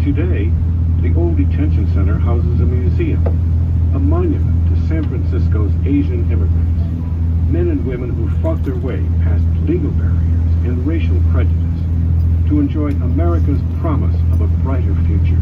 Today, the old detention center houses a museum, a monument to San Francisco's Asian immigrants, men and women who fought their way past legal barriers and racial prejudice to enjoy America's promise of a brighter future.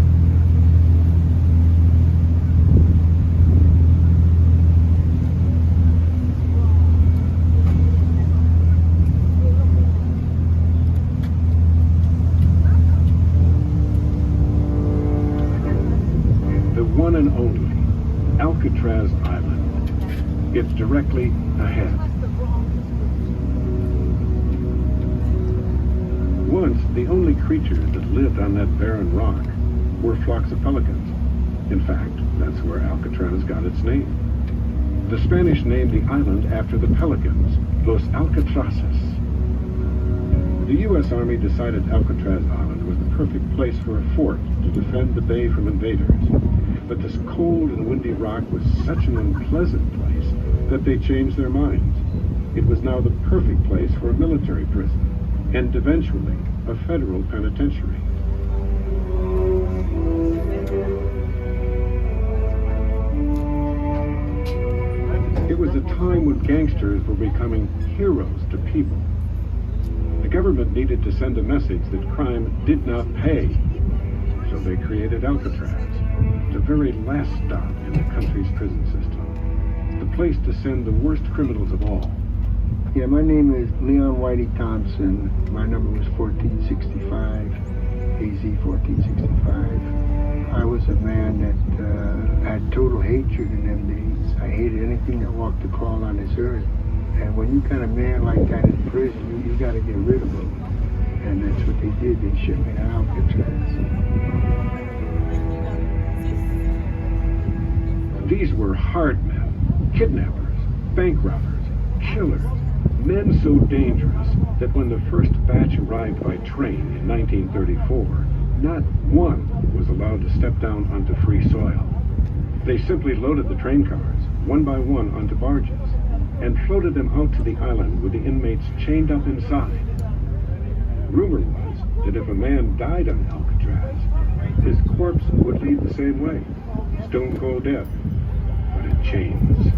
The one and only Alcatraz Island. It's directly ahead. Once, the only creatures that lived on that barren rock were flocks of pelicans. In fact, that's where Alcatraz got its name. The Spanish named the island after the pelicans, Los Alcatrazes. The U.S. Army decided Alcatraz Island was the perfect place for a fort to defend the bay from invaders. But this cold and windy rock was such an unpleasant place that they changed their minds. It was now the perfect place for a military prison, and eventually a federal penitentiary. It was a time when gangsters were becoming heroes to people. The government needed to send a message that crime did not pay, so they created Alcatraz, the very last stop in the country's prison system, the place to send the worst criminals of all. Yeah, my name is Leon Whitey Thompson. My number was 1465, AZ 1465. I was a man that had total hatred in them days. I hated anything that walked or crawled on this earth. And when you got a man like that in prison, you got to get rid of him. And that's what they did. They shipped me to Alcatraz. These were hard men, kidnappers, bank robbers, killers, men so dangerous that when the first batch arrived by train in 1934, not one was allowed to step down onto free soil. They simply loaded the train cars, one by one, onto barges, and floated them out to the island with the inmates chained up inside. Rumor was that if a man died on Alcatraz, his corpse would leave the same way, stone cold dead, but in chains.